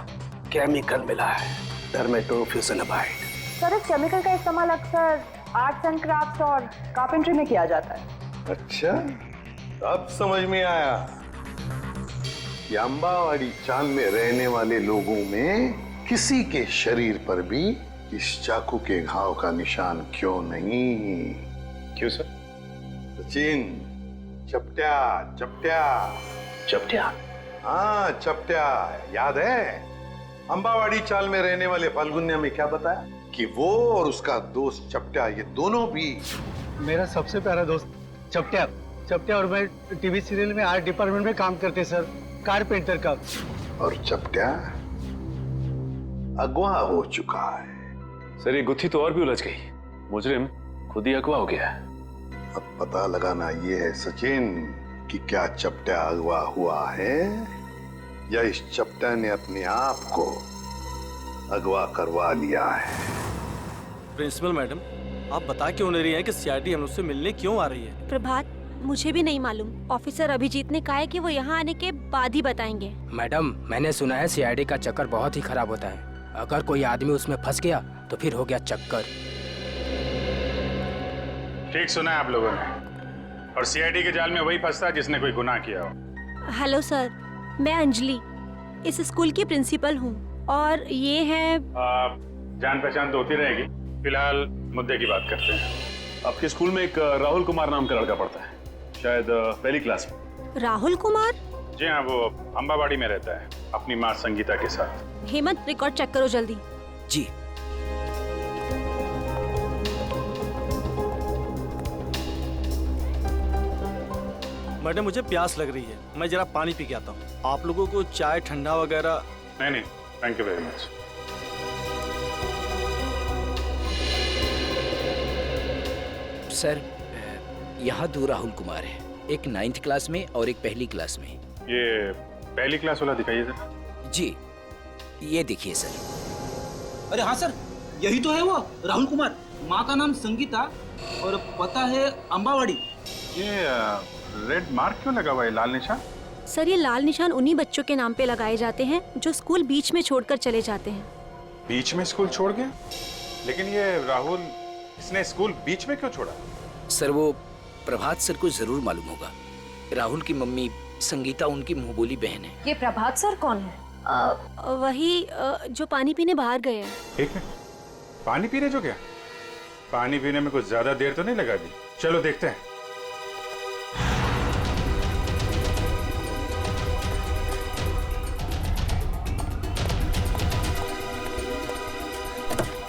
केमिकल मिला है, डर्मेटोफ्यूसिनामाइड। सर इस केमिकल का इस्तेमाल अक्सर आर्ट्स एंड क्राफ्ट्स और कारपेंट्री में किया जाता है। अच्छा, अब समझ में आया कि अंबावाड़ी चाल में रहने वाले लोगों में किसी के शरीर पर भी इस चाकू के घाव का निशान क्यों नहीं। क्यों सर? सचिन, चपटिया चपटिया चपटिया? हाँ चपटिया, याद है? अंबावाड़ी चाल में रहने वाले फाल्गुन्या में क्या बताया कि वो और उसका दोस्त चपटिया, ये दोनों भी मेरा सबसे प्यारा दोस्त चपटिया। चपटिया और मैं टीवी सीरियल में आर्ट डिपार्टमेंट में काम करते सर, कारपेंटर का। और चपटिया अगवा हो चुका है। सर ये गुत्थी तो और भी उलझ गई, मुजरिम खुद ही अगवा हो गया है। अब पता लगाना ये है सचिन कि क्या चपटिया अगवा हुआ है या इस चपटिया ने अपने आप को अगवा करवा लिया है। प्रिंसिपल मैडम, आप बता क्यों नहीं रही हैं कि सीआईडी हम उससे मिलने क्यों आ रही है? प्रभात, मुझे भी नहीं मालूम। ऑफिसर अभिजीत ने कहा है कि वो यहाँ आने के बाद ही बताएंगे। मैडम, मैंने सुना है सीआईडी का चक्कर बहुत ही खराब होता है। अगर कोई आदमी उसमें फंस गया तो फिर हो गया चक्कर। ठीक सुना है आप लोगों ने, और सीआईडी के जाल में वही फंसता है जिसने कोई गुनाह किया हो। हेलो सर, मैं अंजलि इस स्कूल की प्रिंसिपल हूँ और ये है। जान पहचान तो होती रहेगी, फिलहाल मुद्दे की बात करते हैं। आपके स्कूल में एक राहुल कुमार नाम का लड़का पढ़ता है, शायद पहली क्लास में। राहुल कुमार? जी हाँ, वो अंबावाड़ी में रहता है अपनी माँ संगीता के साथ। हेमंत, रिकॉर्ड चेक करो जल्दी। जी। मैडम मुझे प्यास लग रही है, मैं जरा पानी पी के आता हूँ। आप लोगों को चाय ठंडा वगैरह? नहीं, thank you very much. Sir यहाँ 2 राहुल कुमार है, एक 9th क्लास में और एक पहली क्लास में। ये पहली क्लास वाला दिखाइए सर। जी, ये देखिए सर। अरे हाँ सर, यही तो है वो राहुल कुमार। माँ का नाम संगीता और पता है अंबावाड़ी। ये रेड मार्क क्यों लगा हुआ है, लाल निशान? सर ये लाल निशान उन्हीं बच्चों के नाम पे लगाए जाते हैं जो स्कूल बीच में छोड़कर चले जाते हैं। बीच में स्कूल छोड़ गया? लेकिन ये राहुल, इसने स्कूल बीच में क्यों छोड़ा? सर वो प्रभात सर को जरूर मालूम होगा। राहुल की मम्मी संगीता उनकी मुंहबोली बहन है। ये प्रभात सर कौन है? वही जो पानी पीने बाहर गए हैं। ठीक है, पानी पीने जो गया? पानी पीने में कुछ ज्यादा देर तो नहीं लगा दी? चलो देखते हैं।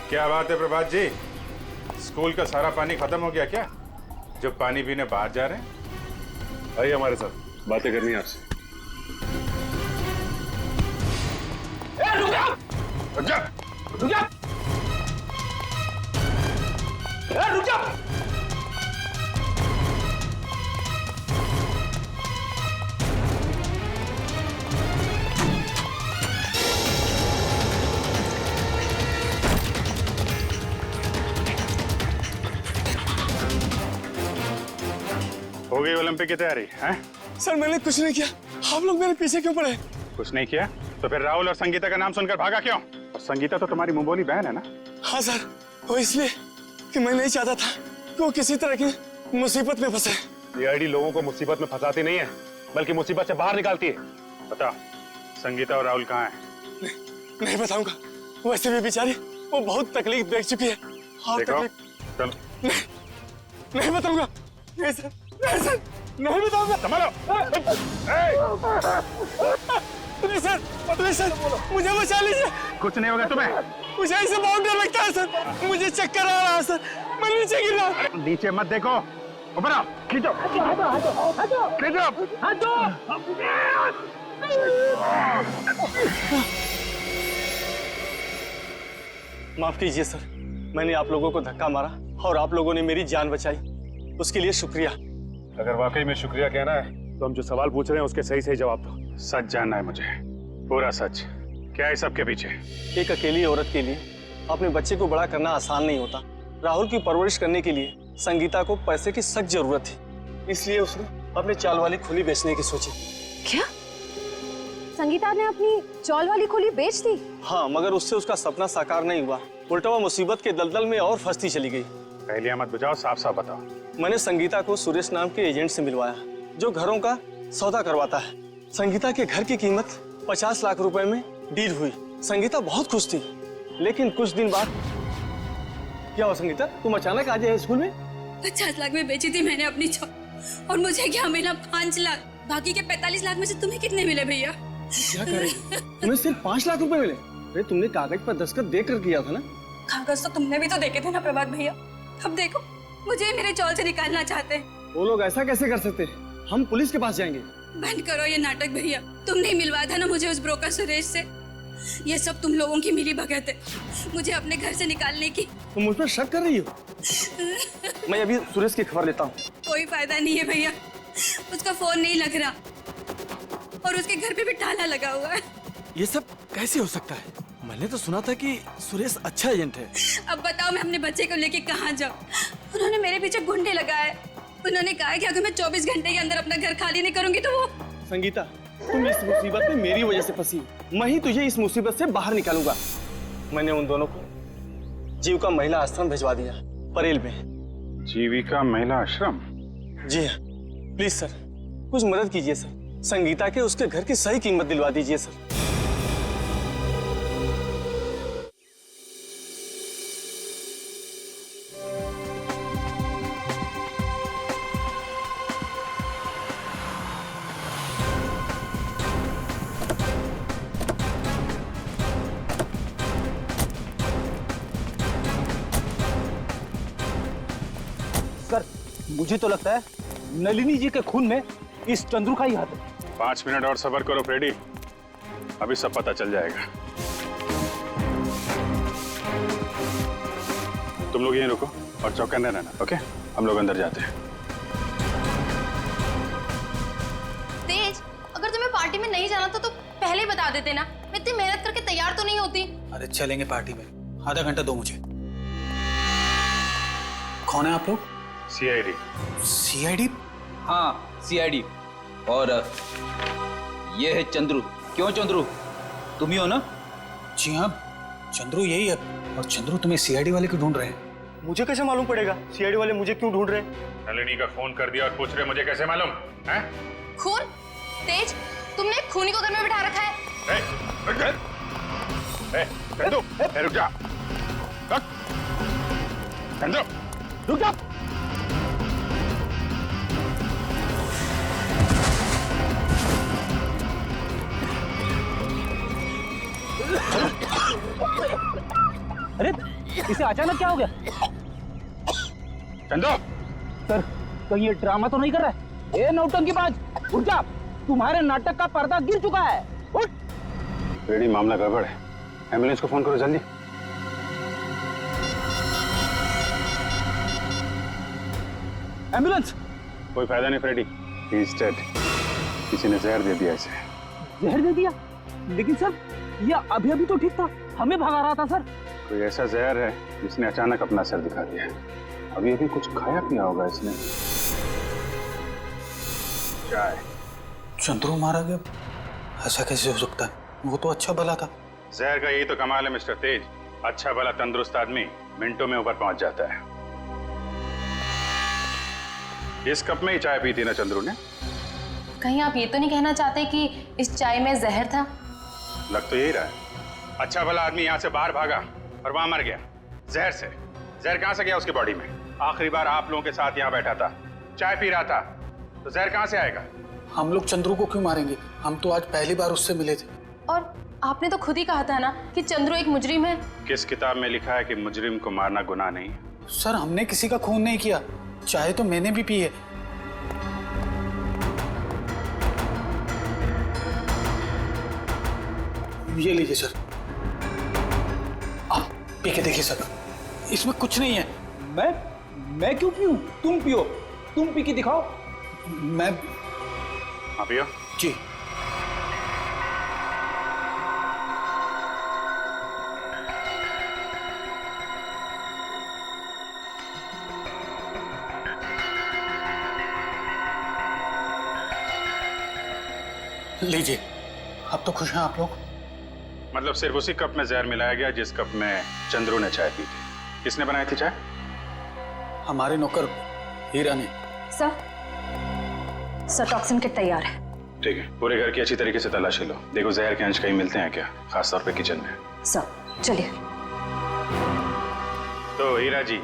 क्या बात है प्रभात जी, स्कूल का सारा पानी खत्म हो गया क्या, जब पानी पीने बाहर जा रहे हैं? आइए हमारे साथ, बातें करनी है आपसे। रुक जा, रुक जा, रुक जा। हो गई ओलंपिक की तैयारी हैं? सर मैंने कुछ नहीं किया, आप लोग मेरे पीछे क्यों पड़े? कुछ नहीं किया तो फिर राहुल और संगीता का नाम सुनकर भागा क्यों? और संगीता तो तुम्हारी मुंबोली बहन है ना? हाँ सर, वो इसलिए कि मैं नहीं चाहता था कि वो किसी तरह की मुसीबत में फंसे। ये आईडी लोगों को मुसीबत में फंसाती नहीं है, बल्कि मुसीबत से बाहर निकालती है। बता, संगीता और राहुल कहाँ हैं? नहीं बताऊंगा, वैसे भी बेचारी वो बहुत तकलीफ देख चुकी है। देखो, चलो। नहीं बताऊंगा, नहीं सर, नहीं सर, नहीं बताऊंगा। संभालो। नहीं सर, नहीं सर, मुझे बचा लीजिए। कुछ नहीं होगा तुम्हें। मुझे ऐसे बहुत डर लगता है सर, मुझे चक्कर आ रहा है सर, मैं नीचे गिर रहा हूँ। नीचे मत देखो, ऊपर आओ, खींचो, खींचो। माफ कीजिए सर, मैंने आप लोगों को धक्का मारा और आप लोगों ने मेरी जान बचाई, उसके लिए शुक्रिया। अगर वाकई में शुक्रिया कहना है तो हम जो सवाल पूछ रहे हैं उसके सही सही जवाब दो। सच जानना है मुझे, पूरा सच। क्या है सबके पीछे? एक अकेली औरत के लिए अपने बच्चे को बड़ा करना आसान नहीं होता। राहुल की परवरिश करने के लिए संगीता को पैसे की सख्त जरूरत थी, इसलिए उसने अपने चाल वाली खुली बेचने की सोची। क्या? संगीता ने अपनी चौल वाली खुली बेच दी? हाँ, मगर उससे उसका सपना साकार नहीं हुआ, उल्टा वो मुसीबत के दलदल में और फंसती चली गई। पहले मत बुझाओ, साफ साफ बताओ। मैंने संगीता को सुरेश नाम के एजेंट से मिलवाया, जो घरों का सौदा करवाता है। संगीता के घर की कीमत 50 लाख रुपए में डील हुई। संगीता बहुत खुश थी, लेकिन कुछ दिन बाद क्या हुआ? संगीता, तुम अचानक आ जाए स्कूल में? 50 लाख में बेची थी मैंने अपनी चौल, और मुझे क्या मिला? 5 लाख। बाकी के 45 लाख में से तुम्हें कितने मिले भैया? क्या करें? तुम्हें सिर्फ 5 लाख रुपए मिले? अरे तुमने कागज पर दस्तखत देकर किया था ना? कागज तो तुमने भी तो देखे थे ना प्रभात भैया। अब देखो, मुझे मेरे चौल से निकालना चाहते हैं। वो लोग ऐसा कैसे कर सकते हैं? हम पुलिस के पास जाएंगे। बंद करो ये नाटक भैया, तुमने ही मिलवाया था ना मुझे उस ब्रोकर सुरेश से। ये सब तुम लोगों की मिली भगत है, मुझे अपने घर से निकालने की। तुम मुझ पर शक कर रही हो? मैं अभी सुरेश की खबर लेता हूँ। कोई फायदा नहीं है भैया, उसका फोन नहीं लग रहा और उसके घर पे भी ताला लगा हुआ है। ये सब कैसे हो सकता है? मैंने तो सुना था कि सुरेश अच्छा एजेंट है। अब बताओ मैं अपने बच्चे को लेके कहाँ जाऊँ? उन्होंने मेरे पीछे गुंडे लगाए। उन्होंने कहा कि अगर मैं 24 घंटे के अंदर अपना घर खाली नहीं करूंगी तो वो। संगीता, तुम इस मुसीबत में मेरी वजह से फंसी, मैं ही तुझे इस मुसीबत से बाहर निकालूंगा। मैंने उन दोनों को जीविका महिला आश्रम भिजवा दिया, परेल में। जीविका महिला आश्रम? जी हाँ, प्लीज सर, कुछ मदद कीजिए सर। संगीता के उसके घर की सही कीमत दिलवा दीजिए सर। सर, मुझे तो लगता है नलिनी जी के खून में इस चंद्रू का ही हाथ है। 5 मिनट और सब्र करो फ्रेडी, अभी सब पता चल जाएगा। तुम लोग यहीं रुको और चौकन्ने रहना, ओके? हम लोग अंदर जाते हैं। तेज, अगर तुम्हें पार्टी में नहीं जाना था तो पहले ही बता देते ना, मैं इतनी मेहनत करके तैयार तो नहीं होती। अरे चलेंगे पार्टी में, आधा घंटा दो मुझे। कौन है आप लोग? सीआईडी। सीआईडी? हाँ, सीआईडी। और ये है चंद्रू। क्यों चंद्रू, तुम ही हो ना? जी हाँ, चंद्रू यही है। और चंद्रू तुम्हें सीआईडी वाले क्यों ढूंढ रहे हैं? मुझे कैसे मालूम पड़ेगा सीआईडी वाले मुझे क्यों ढूंढ रहे हैं? नलिनी का फोन कर दिया और पूछ रहे मुझे कैसे मालूम है? खून? तेज, तुमने खूनी को घर में बिठा रखा है। चंदू, रुक जा। चंदू, रुक जा। अरे इसे अचानक क्या हो गया? चंदू, सर कहीं ये ड्रामा तो नहीं कर रहा है? ए नौटंकीबाज, उठ जा, तुम्हारे नाटक का पर्दा गिर चुका है। उठ। रेडी, मामला गड़बड़ है। एम्बुलेंस को फोन करो जल्दी। एम्बुलेंस। कोई फायदा नहीं फ्रेडी, ही इज डेड। किसी ने जहर दे दिया इसे। जहर दे दिया? लेकिन सर ये अभी अभी तो ठीक था, हमें भगा रहा था सर। कोई ऐसा जहर है जिसने अचानक अपना असर दिखा दिया। अभी अभी कुछ खाया पिया होगा इसने। चाय। चंद्रू मारा गया? ऐसा कैसे हो सकता है? वो तो अच्छा भला था। जहर का यही तो कमाल है मिस्टर तेज। अच्छा भला तंदुरुस्त आदमी मिनटों में ऊपर पहुंच जाता है। इस कप में ही चाय पी थी ना चंद्रू ने? कहीं आप ये तो नहीं कहना चाहते कि इस चाय में जहर था? लग तो यही रहा है। अच्छा भला आदमी यहाँ से बाहर भागा और वहां मर गया जहर से। जहर कहां से गया उसकी बॉडी में? आखिरी बार आप लोगों के साथ यहाँ बैठा था, चाय पी रहा था, तो जहर कहां से आएगा? हम लोग चंद्रू को क्यों मारेंगे? हम तो आज पहली बार उससे मिले थे। और आपने तो खुद ही कहा था ना कि चंद्रू एक मुजरिम है। किस किताब में लिखा है कि मुजरिम को मारना गुनाह नहीं है? सर हमने किसी का खून नहीं किया, चाय तो मैंने भी पी है। ये लीजिए सर, आप पी के देखिए सर, इसमें कुछ नहीं है। मैं क्यों पीऊं? तुम पियो, तुम पी के दिखाओ। मैं हाँ पियो जी। लीजिए, अब तो खुश हैं आप लोग? मतलब सिर्फ उसी कप में जहर मिलाया गया जिस कप में चंद्रू ने चाय पी थी। किसने बनाई थी चाय? हमारे नौकर हीरा ने। सर टॉक्सिन किट तैयार है। ठीक है, पूरे घर की अच्छी तरीके से तलाशी लो, देखो जहर के अंश कहीं मिलते हैं क्या, खासतौर पे किचन में। सर चलिए। तो हीरा जी,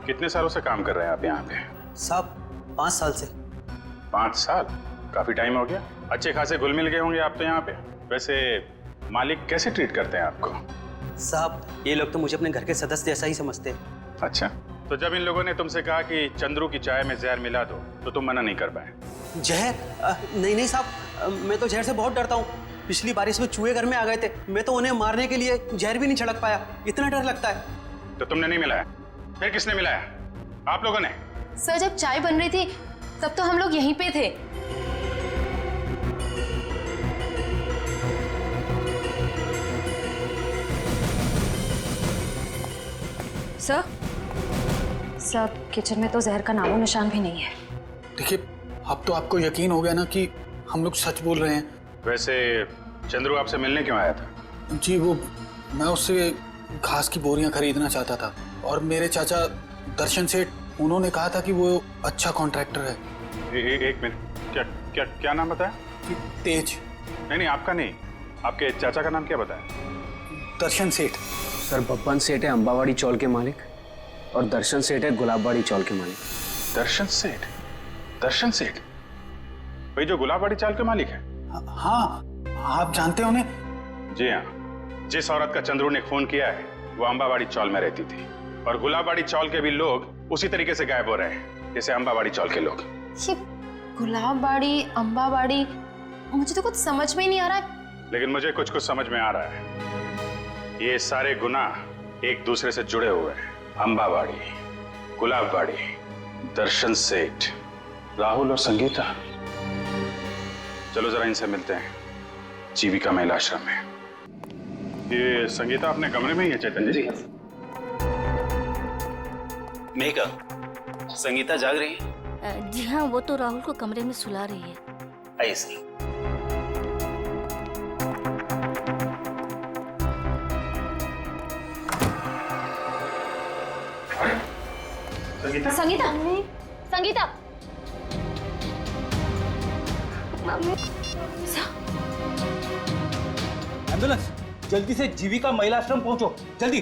कितने सालों से काम कर रहे हैं आप यहाँ पे? साहब 5 साल से। 5 साल? काफी टाइम हो गया। अच्छे खासे घुल मिल गए होंगे आप तो यहाँ पे। वैसे मालिक कैसे ट्रीट करते हैं आपको? साहब ये लोग तो मुझे अपने घर के सदस्य जैसा ही समझते हैं। अच्छा, तो जब इन लोगों ने तुमसे कहा कि चंद्रू की चाय में जहर मिला दो, तो तुम मना नहीं कर पाए? जहर? नहीं साहब, मैं तो जहर से बहुत डरता हूँ। पिछली बारिश में चूहे घर में आ गए थे, मैं तो उन्हें मारने के लिए जहर भी नहीं छिड़क पाया, इतना डर लगता है। तो तुमने नहीं मिलाया? फिर किसने मिलाया? आप लोगों ने? सर जब चाय बन रही थी तब तो हम लोग यहीं पे थे। सर किचन में तो जहर का नामो निशान भी नहीं है। देखिए, अब तो आपको यकीन हो गया ना कि हम लोग सच बोल रहे हैं। वैसे चंद्रू आपसे मिलने क्यों आया था? जी वो, मैं उससे घास की बोरियां खरीदना चाहता था और मेरे चाचा दर्शन सेठ, उन्होंने कहा था कि वो अच्छा कॉन्ट्रैक्टर है। एक मिनट, क्या क्या क्या नाम बताया? तेज। नहीं, आपका नहीं, आपके चाचा का नाम क्या बताया? दर्शन सेठ। सर बब्बन सेठ है अंबावाड़ी चौल के मालिक, और दर्शन सेठ है गुलाबबाड़ी चौल के मालिक। दर्शन सेठ? दर्शन सेठ भाई जो गुलाबबाड़ी चौल के मालिक है? हाँ, आप जानते हो उन्हें? जी हाँ, जिस औरत का चंद्रू ने खून किया है वो अंबावाड़ी चौल में रहती थी, और गुलाबबाड़ी चौल के भी लोग उसी तरीके से गायब हो रहे हैं जैसे अंबावाड़ी चौल के लोग। ये गुलाबबाड़ी, अंबावाड़ी, मुझे तो कुछ समझ में ही नहीं आ रहा है। लेकिन मुझे कुछ कुछ समझ में आ रहा है। ये सारे गुनाह एक दूसरे से जुड़े हुए हैं। अंबावाड़ी, गुलाबबाड़ी, दर्शन सेठ, राहुल और संगीता। चलो जरा इनसे मिलते हैं जीविका महिला आश्रम में। ये संगीता अपने कमरे में ही है चैतन्य जी? मेघा, संगीता जाग रही है? जी हाँ, वो तो राहुल को कमरे में सुला रही है। ऐसी संगीता? संगीता, संगीता, एम्बुलेंस, जल्दी से जीविका महिला आश्रम पहुंचो, जल्दी।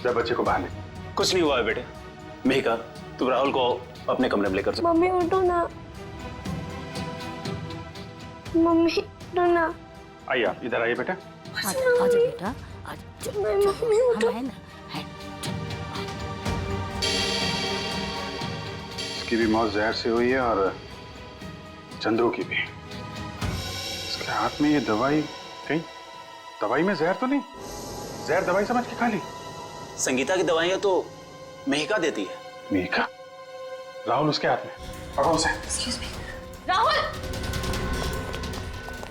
जब बच्चे को बाहर ले। कुछ नहीं हुआ है बेटे। मेघा, तुम राहुल को अपने कमरे में लेकर जाओ। मम्मी उठो ना, मम्मी उठो ना। आइए आप इधर आइए बेटा। आजा बेटा, आजा। मम्मी उठो। इसकी भी मौत जहर से हुई है और चंद्रू की भी। इसके हाथ में ये दवाई कहीं दवाई में जहर तो नहीं? जहर दवाई समझ के खा ली? संगीता की दवाइयां तो मेहिका देती है। मेहिका? राहुल उसके हाथ में, पकड़ो उसे। राहुल,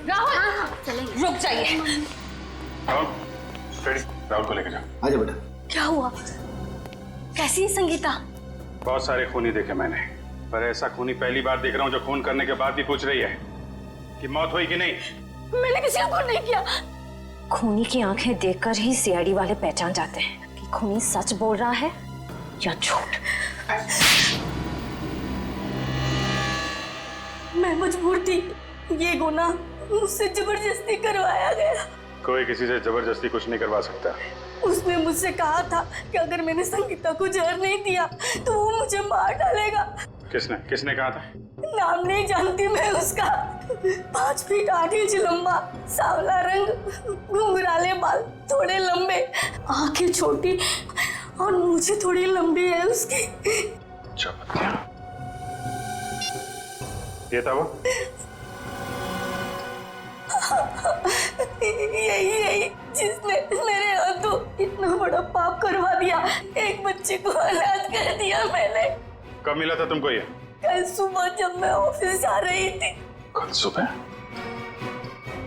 राहुल, रुक जाइए। राहुल, रेडी, राहुल को लेकर जाओ। आजा बेटा। क्या हुआ? कैसी है संगीता? बहुत सारे खूनी देखे मैंने, पर ऐसा खूनी पहली बार देख रहा हूँ जो खून करने के बाद भी पूछ रही है कि मौत हुई कि नहीं। मैंने किसी को खून नहीं किया। खूनी की आंखें देखकर ही सीआईडी वाले पहचान जाते हैं कि खूनी सच बोल रहा है या झूठ। मैं मजबूर थी, ये गुनाह मुझसे जबरदस्ती करवाया गया। कोई किसी से जबरदस्ती कुछ नहीं करवा सकता। उसने मुझसे कहा था कि अगर मैंने संगीता को जहर नहीं दिया तो वो मुझे मार डालेगा। किसने किसने कहा था? नाम नहीं जानती मैं उसका। 5 फीट 8 इंच लंबा, सांवला रंग, घुंघराले बाल, थोड़े लंबे, आंखें छोटी और मुझे थोड़ी लंबी है उसकी। ये था वो? यही जिसने मेरे हाथों इतना बड़ा पाप करवा दिया। एक बच्चे को अनाथ कर दिया मैंने। कब मिला था तुमको ये? कल सुबह जब मैं ऑफिस जा रही थी। कल सुबह?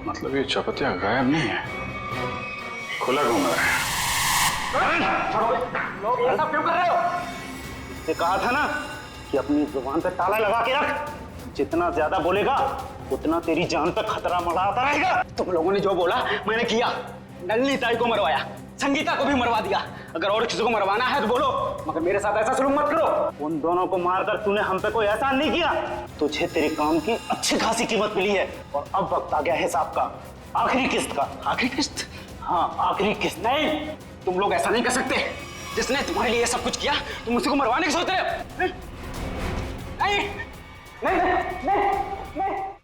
मतलब ये चपतिया गायब नहीं है, खुला घूम रहा है। लोग ये सब क्यों कर रहे हो? इससे कहा था ना कि अपनी जुबान पे ताला लगा के रख। जितना ज्यादा बोलेगा उतना तेरी जान पे खतरा मंडराता रहेगा। तुम लोगों ने जो बोला मैंने किया। नलिनी ताई को मरवाया, संगीता को भी मरवा दिया। अगर और किसी को मरवाना है तो बोलो, मगर मेरे साथ ऐसा सलूक मत करो। उन दोनों को मारकर तूने हम पे कोई एहसान नहीं किया। तुझे तेरे काम की अच्छी खासी कीमत मिली है और अब वक्त आ गया हिसाब का, आखिरी किस्त का। आखिरी किस्त? हाँ, आखिरी किस्त। नहीं, तुम लोग ऐसा नहीं कर सकते। जिसने तुम्हारे लिए सब कुछ किया तुम उसी को मरवाने की सोच रहे हो? नहीं, नहीं, नहीं, नहीं, नहीं।